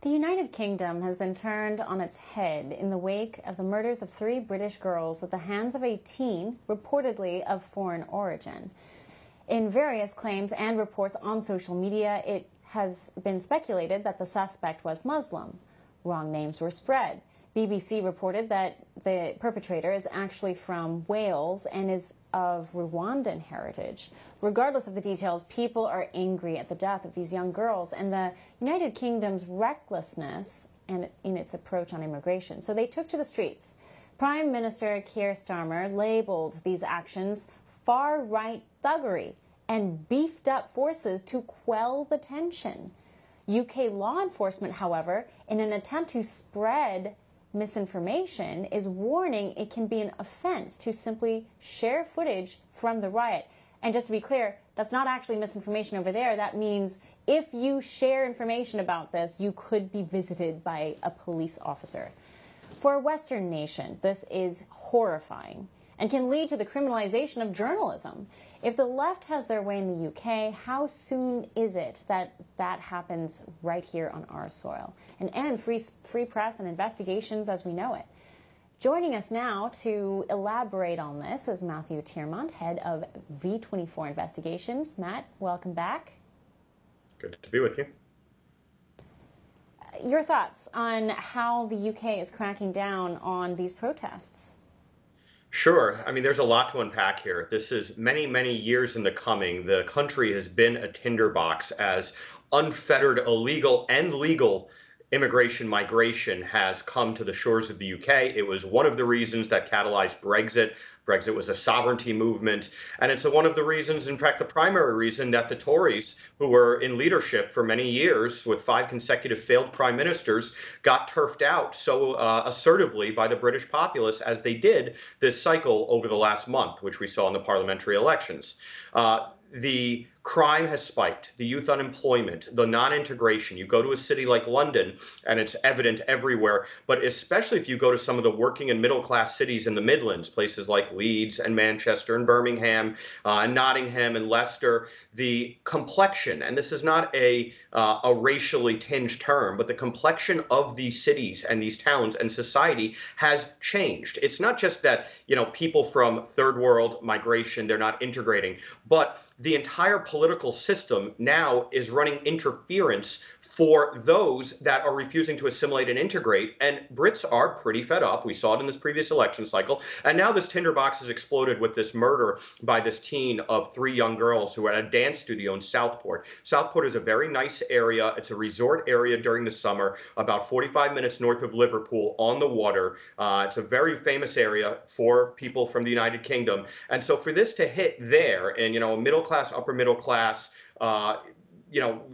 The United Kingdom has been turned on its head in the wake of the murders of 3 British girls at the hands of a teen reportedly of foreign origin. In various claims and reports on social media, it has been speculated that the suspect was Muslim. Wrong names were spread. BBC reported that the perpetrator is actually from Wales and is of Rwandan heritage. Regardless of the details, people are angry at the death of these young girls and the United Kingdom's recklessness in its approach on immigration. So they took to the streets. Prime Minister Keir Starmer labeled these actions far-right thuggery and beefed up forces to quell the tension. UK law enforcement, however, in an attempt to spread misinformation, is warning it can be an offense to simply share footage from the riot. And just to be clear, that's not actually misinformation over there. That means if you share information about this, you could be visited by a police officer. For a Western nation, this is horrifying and can lead to the criminalization of journalism. If the left has their way in the UK, how soon is it that that happens right here on our soil? And end free press and investigations as we know it. Joining us now to elaborate on this is Matthew Tyrmand, head of V24 Investigations. Matt, welcome back. Good to be with you. Your thoughts on how the UK is cracking down on these protests? Sure. I mean, there's a lot to unpack here. This is many, many years in the coming. The country has been a tinderbox as unfettered, illegal, and legal immigration migration has come to the shores of the UK. It was one of the reasons that catalyzed Brexit. Brexit was a sovereignty movement. And it's one of the reasons, in fact, the primary reason that the Tories, who were in leadership for many years with 5 consecutive failed prime ministers, got turfed out so assertively by the British populace as they did this cycle over the last month, which we saw in the parliamentary elections. The crime has spiked, the youth unemployment, the non-integration. You go to a city like London and it's evident everywhere, but especially if you go to some of the working and middle-class cities in the Midlands, places like Leeds and Manchester and Birmingham and Nottingham and Leicester, the complexion, and this is not a racially tinged term, but the complexion of these cities and these towns and society has changed. It's not just that, people from third world migration, they're not integrating, but the entire political system now is running interference for those that are refusing to assimilate and integrate. And Brits are pretty fed up. We saw it in this previous election cycle. And now this tinderbox has exploded with this murder by this teen of 3 young girls who were at a dance studio in Southport. Southport is a very nice area. It's a resort area during the summer, about 45 minutes north of Liverpool on the water. It's a very famous area for people from the United Kingdom. And so for this to hit there and, a middle class, upper middle class,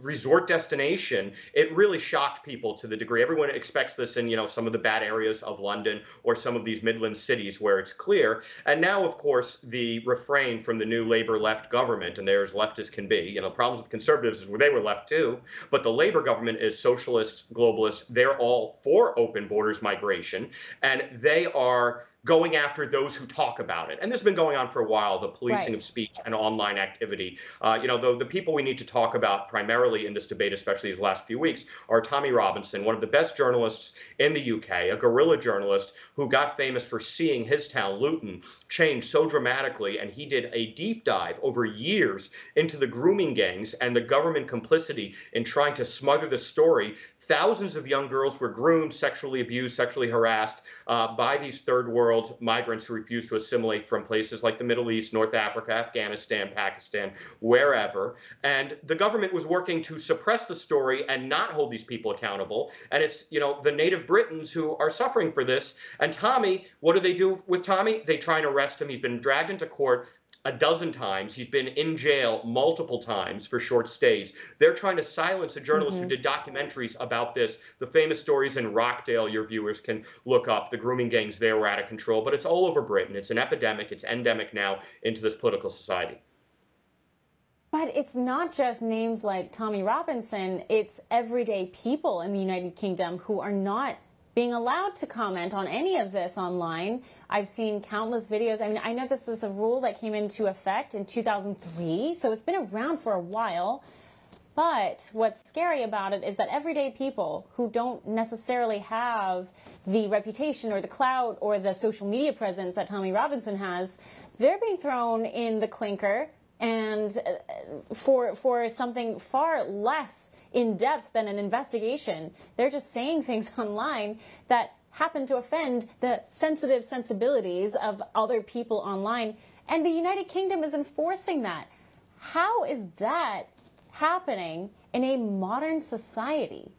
resort destination, it really shocked people to the degree. Everyone expects this in, some of the bad areas of London or some of these Midland cities where it's clear. And now, of course, the refrain from the new Labour left government, and they're as left as can be, problems with conservatives is where they were left too, but the Labour government is socialists, globalists. They're all for open borders migration, and they are going after those who talk about it. And this has been going on for a while, the policing of speech and online activity. The people we need to talk about primarily in this debate, especially these last few weeks, are Tommy Robinson, one of the best journalists in the UK, a guerrilla journalist who got famous for seeing his town, Luton, change so dramatically. And he did a deep dive over years into the grooming gangs and the government complicity in trying to smother the story. Thousands of young girls were groomed, sexually abused, sexually harassed by these third world migrants who refused to assimilate from places like the Middle East, North Africa, Afghanistan, Pakistan, wherever. And the government was working to suppress the story and not hold these people accountable. And it's, the native Britons who are suffering for this. And Tommy, what do they do with Tommy? They try and arrest him. He's been dragged into court a dozen times. He's been in jail multiple times for short stays. They're trying to silence a journalist who did documentaries about this. The famous stories in Rockdale, your viewers can look up. The grooming gangs there were out of control, but it's all over Britain. It's an epidemic. It's endemic now into this political society. But it's not just names like Tommy Robinson. It's everyday people in the United Kingdom who are not being allowed to comment on any of this online. I've seen countless videos. I mean, I know this is a rule that came into effect in 2003, so it's been around for a while. But what's scary about it is that everyday people who don't necessarily have the reputation or the clout or the social media presence that Tommy Robinson has, they're being thrown in the clinker and for something far less in depth than an investigation. They're just saying things online that happen to offend the sensitive sensibilities of other people online. And the United Kingdom is enforcing that. How is that happening in a modern society?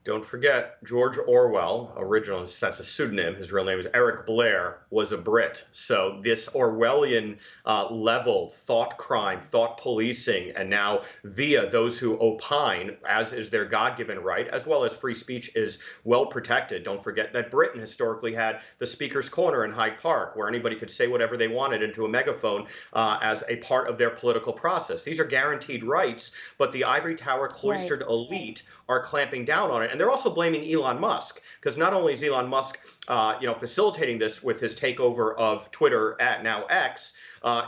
Don't forget, George Orwell, original, that's a pseudonym, his real name is Eric Blair, was a Brit. So this Orwellian level thought crime, thought policing, and now via those who opine, as is their God-given right, as well as free speech is well protected. Don't forget that Britain historically had the Speaker's Corner in Hyde Park, where anybody could say whatever they wanted into a megaphone as a part of their political process. These are guaranteed rights, but the ivory tower cloistered elite are clamping down on it. And they're also blaming Elon Musk, because not only is Elon Musk facilitating this with his takeover of Twitter, at now X,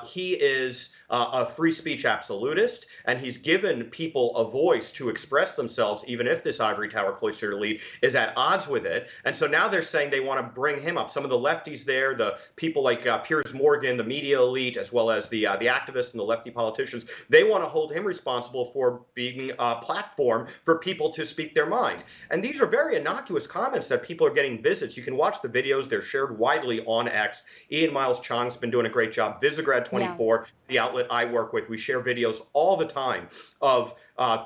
he is a free speech absolutist, and he's given people a voice to express themselves, even if this ivory tower cloistered elite is at odds with it. And so now they're saying they want to bring him up. Some of the lefties there, the people like Piers Morgan, the media elite, as well as the activists and the lefty politicians, they want to hold him responsible for being a platform for people to speak their mind. And these are very innocuous comments that people are getting visits. You can watch the videos. They're shared widely on X. Ian Miles Chong's been doing a great job. Visegrad24, the outlet I work with, we share videos all the time of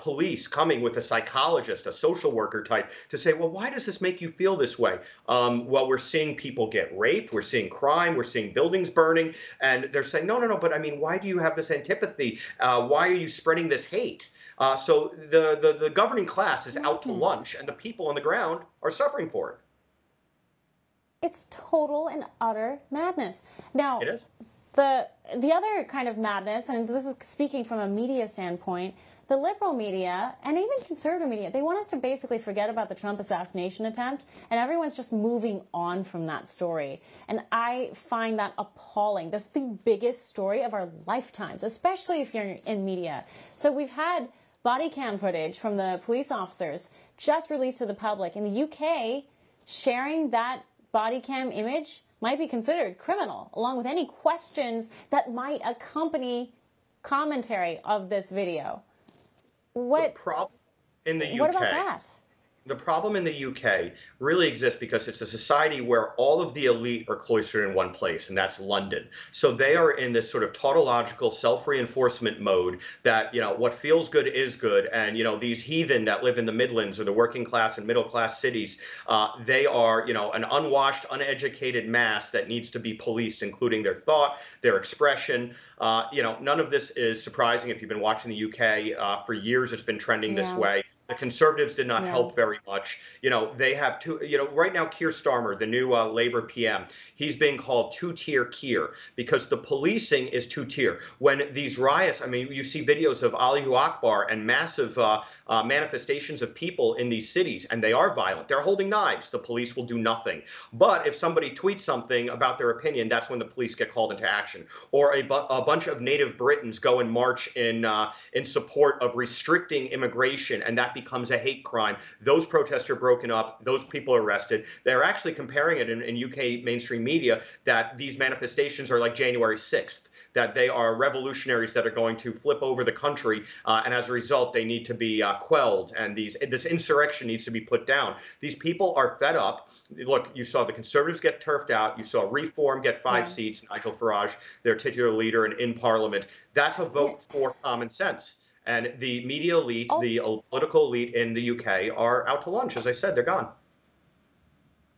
police coming with a psychologist, a social worker type, to say, well, why does this make you feel this way? Well, we're seeing people get raped. We're seeing crime. We're seeing buildings burning. And they're saying, no, but I mean, why do you have this antipathy? Why are you spreading this hate? So the governing class is out to lunch, and the people on the ground are suffering for it. It's total and utter madness. Now, it is. The other kind of madness, and this is speaking from a media standpoint, the liberal media and even conservative media, they want us to basically forget about the Trump assassination attempt, and everyone's just moving on from that story. And I find that appalling. That's the biggest story of our lifetimes, especially if you're in media. So we've had body cam footage from the police officers just released to the public. In the UK, sharing that body cam image might be considered criminal, along with any questions that might accompany commentary of this video. The problem in the UK, what about that? The problem in the UK really exists because it's a society where all of the elite are cloistered in one place, and that's London. So they are in this sort of tautological self-reinforcement mode that, what feels good is good. And, these heathen that live in the Midlands or the working class and middle class cities, they are, an unwashed, uneducated mass that needs to be policed, including their thought, their expression. None of this is surprising if you've been watching the UK for years. It's been trending this way. The Conservatives did not help very much. They have two, right now, Keir Starmer, the new Labour PM, he's being called two-tier Keir because the policing is two-tier. When these riots, I mean, you see videos of Allahu Akbar and massive manifestations of people in these cities, and they are violent. They're holding knives. The police will do nothing. But if somebody tweets something about their opinion, that's when the police get called into action. Or a bunch of native Britons go and march in support of restricting immigration, and that becomes a hate crime. Those protests are broken up. Those people are arrested. They're actually comparing it in UK mainstream media that these manifestations are like January 6th, that they are revolutionaries that are going to flip over the country, and as a result, they need to be quelled, and this insurrection needs to be put down. These people are fed up. Look, you saw the Conservatives get turfed out. You saw Reform get 5 seats, Nigel Farage, their titular leader in Parliament. That's a vote for common sense. And the media elite, the political elite in the UK are out to lunch. As I said, they're gone.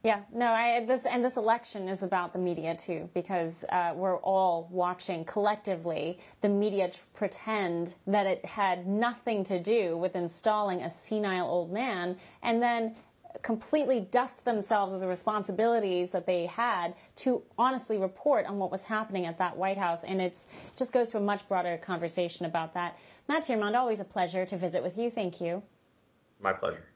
Yeah, no, this election is about the media too, because we're all watching collectively the media pretend that it had nothing to do with installing a senile old man, and then completely dust themselves of the responsibilities that they had to honestly report on what was happening at that White House. And it just goes to a much broader conversation about that. Matt Tyrmand, always a pleasure to visit with you. Thank you. My pleasure.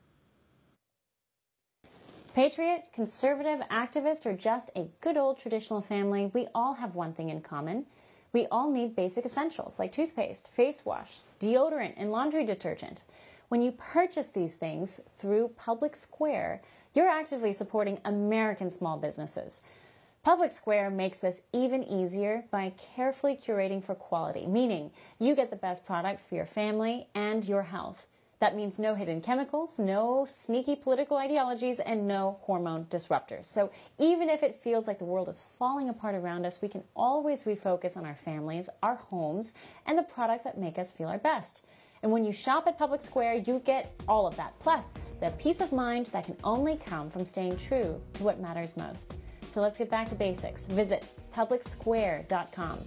Patriot, conservative, activist, or just a good old traditional family, we all have one thing in common. We all need basic essentials like toothpaste, face wash, deodorant, and laundry detergent. When you purchase these things through Public Square, you're actively supporting American small businesses. Public Square makes this even easier by carefully curating for quality, meaning you get the best products for your family and your health. That means no hidden chemicals, no sneaky political ideologies, and no hormone disruptors. So even if it feels like the world is falling apart around us, we can always refocus on our families, our homes, and the products that make us feel our best. And when you shop at Public Square, you get all of that, plus the peace of mind that can only come from staying true to what matters most. So let's get back to basics. Visit publicsquare.com.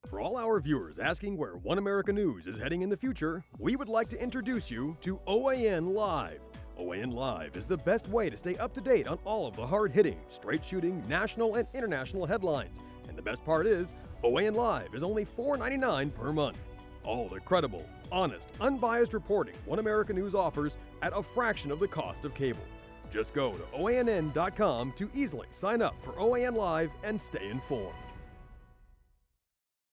For all our viewers asking where One America News is heading in the future, we would like to introduce you to OAN Live. OAN Live is the best way to stay up to date on all of the hard-hitting, straight-shooting, national and international headlines. And the best part is, OAN Live is only $4.99 per month. All the credible, honest, unbiased reporting One America News offers at a fraction of the cost of cable. Just go to OANN.com to easily sign up for OAN Live and stay informed.